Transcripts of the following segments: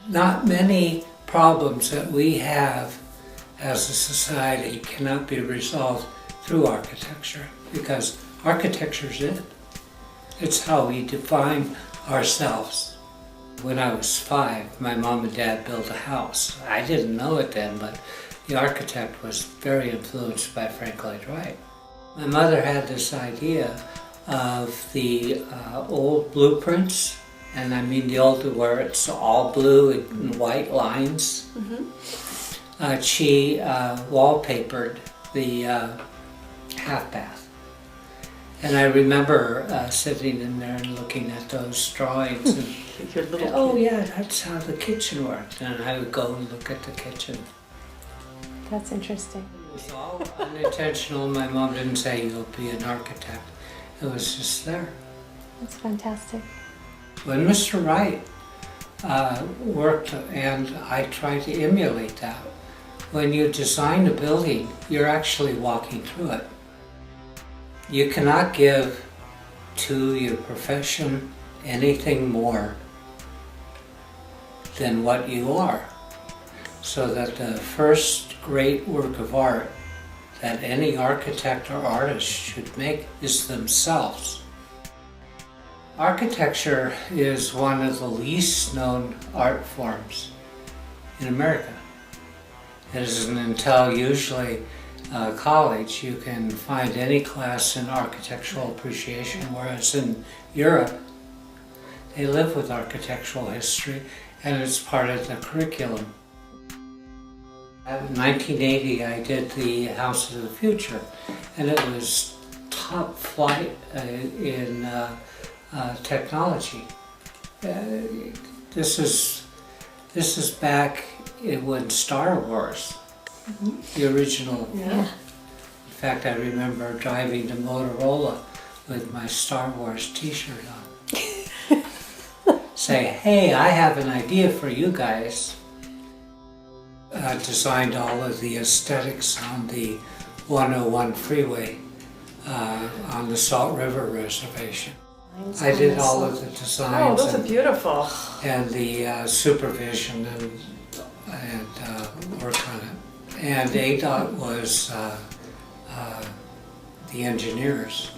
Not many problems that we have as a society cannot be resolved through architecture, because architecture is it. It's how we define ourselves. When I was 5, my mom and dad built a house. I didn't know it then, but the architect was very influenced by Frank Lloyd Wright. My mother had this idea of the old blueprints, and I mean the old where it's all blue and white lines. Mm-hmm. She wallpapered the half bath. And I remember sitting in there and looking at those drawings and oh yeah, that's how the kitchen worked. And I would go and look at the kitchen. That's interesting. It was all unintentional. My mom didn't say you'll be an architect. It was just there. That's fantastic. When Mr. Wright worked, and I tried to emulate that, when you design a building, you're actually walking through it. You cannot give to your profession anything more than what you are. So that the first great work of art that any architect or artist should make is themselves. Architecture is one of the least known art forms in America. It isn't until usually college you can find any class in architectural appreciation, whereas in Europe they live with architectural history and it's part of the curriculum. In 1980 I did the House of the Future, and it was top flight in technology. This is back when Star Wars, the original. Yeah. In fact, I remember driving to Motorola with my Star Wars t-shirt on. Say, hey, I have an idea for you guys. Designed all of the aesthetics on the 101 freeway on the Salt River Reservation. I did all of the designs. Oh, those are beautiful. And the supervision and work on it. And ADOT was the engineers.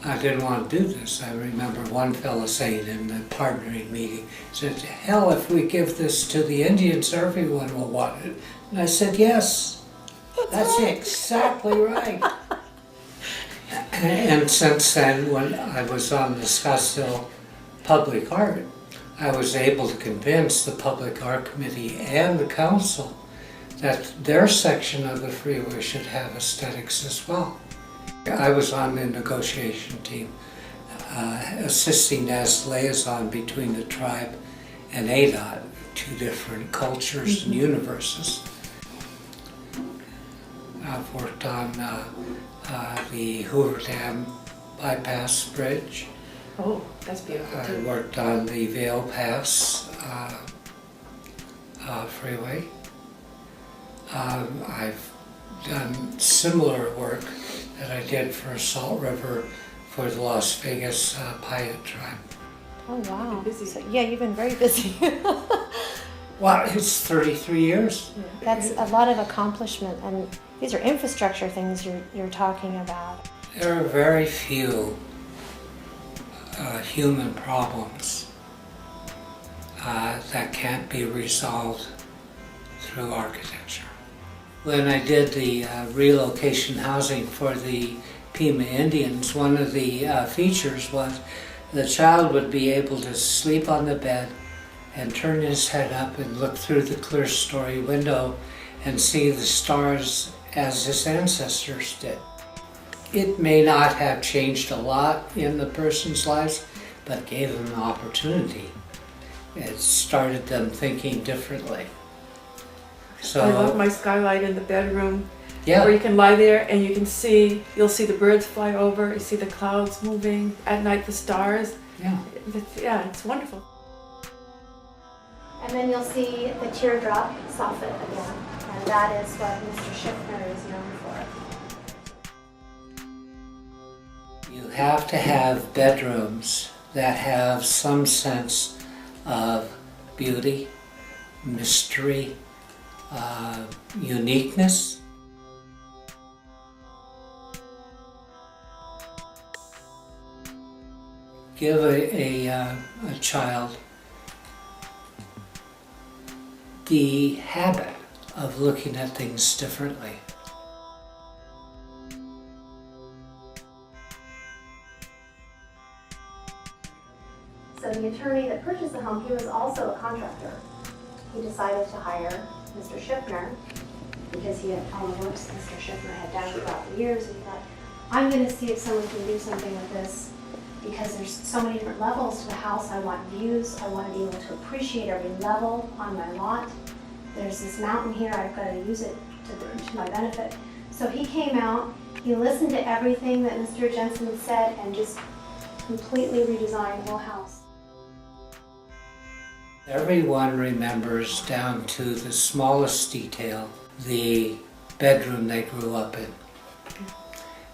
I didn't want to do this. I remember one fellow saying in the partnering meeting, said, hell, if we give this to the Indians, everyone will want it. And I said, yes, that's exactly right. And since then, when I was on the Scottsdale Public Art, I was able to convince the Public Art Committee and the council that their section of the freeway should have aesthetics as well. I was on the negotiation team, assisting as liaison between the tribe and ADOT, two different cultures and universes. I've worked on the Hoover Dam bypass bridge. Oh, that's beautiful I too. worked on the Vail Pass freeway. I've done similar work that I did for Salt River for the Las Vegas Paiute tribe. Oh wow. Busy. So, yeah, you've been very busy. Well, it's 33 years. That's a lot of accomplishment, and these are infrastructure things you're talking about. There are very few human problems that can't be resolved through architecture. When I did the relocation housing for the Pima Indians, one of the features was the child would be able to sleep on the bed and turn his head up and look through the clear-story window and see the stars as his ancestors did. It may not have changed a lot in the person's lives, but gave them an opportunity. It started them thinking differently. So, I love my skylight in the bedroom, yeah. where you can lie there and you'll see the birds fly over, you see the clouds moving, at night the stars. Yeah. It's wonderful. And then you'll see the teardrop soffit again, and that is what Mr. Schiffner is known for. You have to have bedrooms that have some sense of beauty, mystery, uniqueness. Give a child the habit of looking at things differently. So the attorney that purchased the home, he was also a contractor. He decided to hire Mr. Schiffner because he had all the works Mr. Schiffner had done throughout the years, and he thought, I'm going to see if someone can do something with this because there's so many different levels to the house. I want views. I want to be able to appreciate every level on my lot. There's this mountain here. I've got to use it to my benefit. So he came out, he listened to everything that Mr. Jensen said and just completely redesigned the whole house. Everyone remembers down to the smallest detail the bedroom they grew up in.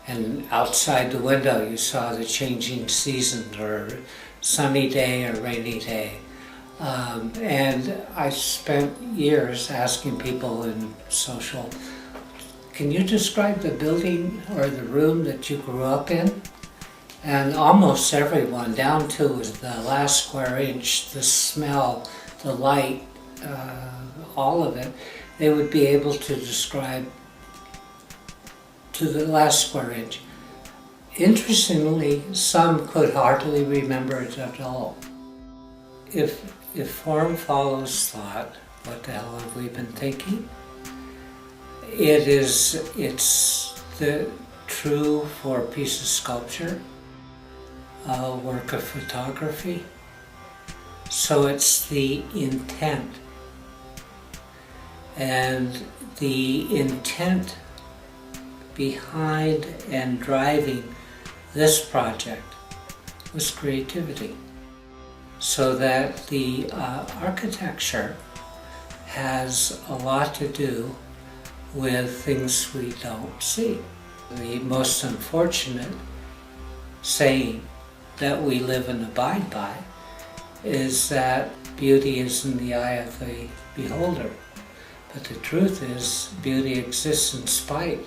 And outside the window you saw the changing seasons, or sunny day or rainy day. And I spent years asking people in social, can you describe the building or the room that you grew up in? And almost everyone, down to the last square inch, the smell, the light, all of it, they would be able to describe to the last square inch. Interestingly, some could hardly remember it at all. If form follows thought, what the hell have we been thinking? It's the true for a piece of sculpture, a work of photography. So it's the intent. And the intent behind and driving this project was creativity. So that the architecture has a lot to do with things we don't see. The most unfortunate saying that we live and abide by is that beauty is in the eye of the beholder. But the truth is, beauty exists in spite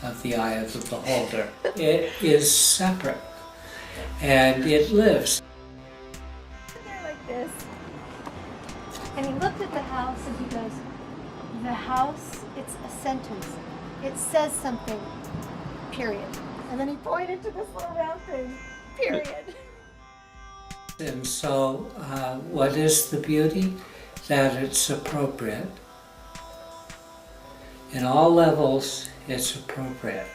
of the eye of the beholder. It is separate, and it lives. There like this, and he looked at the house and he goes, the house, it's a sentence. It says something, period. And then he pointed to this little round thing, period. And so, what is the beauty? That it's appropriate. In all levels, it's appropriate.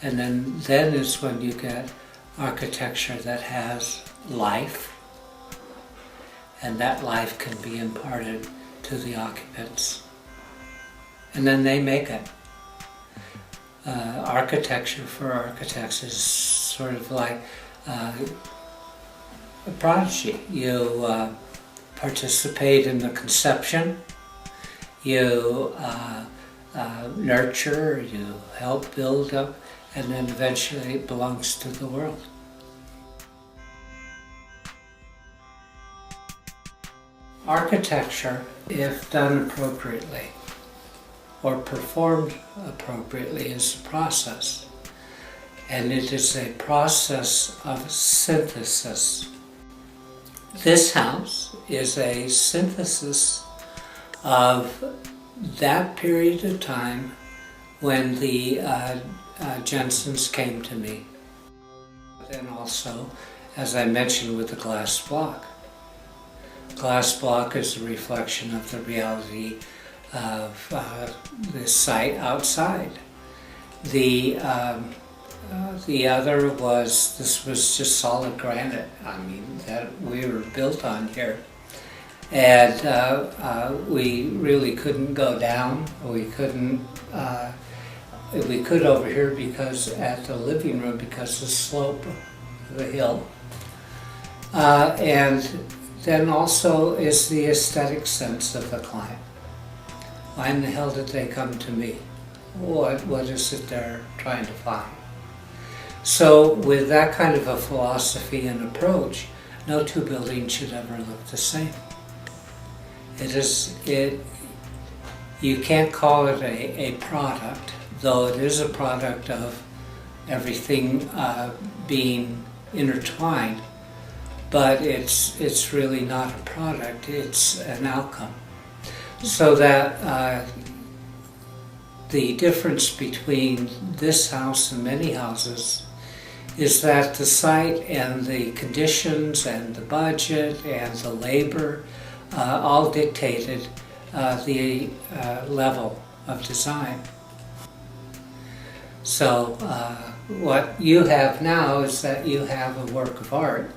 And then is when you get architecture that has life, and that life can be imparted to the occupants. And then they make it. Architecture for architects is sort of like a prodigy. You participate in the conception, you nurture, you help build up, and then eventually it belongs to the world. Architecture, if done appropriately or performed appropriately, is a process. And it is a process of synthesis. This house is a synthesis of that period of time when the Jensens came to me. And also, as I mentioned, with the glass block. Glass block is a reflection of the reality of the site outside. The other was, this was just solid granite, I mean, that we were built on here. And we really couldn't go down. We couldn't, we could over here because at the living room, because the slope of the hill. And then also is the aesthetic sense of the client. Why in the hell did they come to me? What is it they're trying to find? So with that kind of a philosophy and approach, no two buildings should ever look the same. You can't call it a product, though it is a product of everything being intertwined, but it's really not a product, it's an outcome. So that the difference between this house and many houses is that the site and the conditions and the budget and the labor all dictated the level of design. So what you have now is that you have a work of art.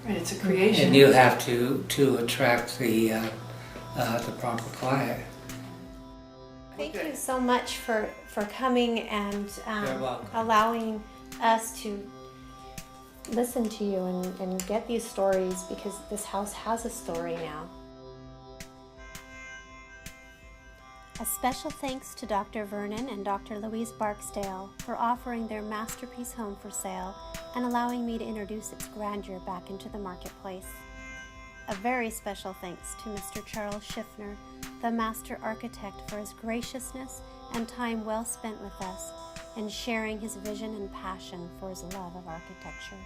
Right, it's a creation. And you have to attract the proper client. Thank you so much for coming and You're welcome. allowing us to listen to you and get these stories, because this house has a story now. A special thanks to Dr. Vernon and Dr. Louise Barksdale for offering their masterpiece home for sale and allowing me to introduce its grandeur back into the marketplace. A very special thanks to Mr. Charles Schiffner, the master architect, for his graciousness and time well spent with us and sharing his vision and passion for his love of architecture.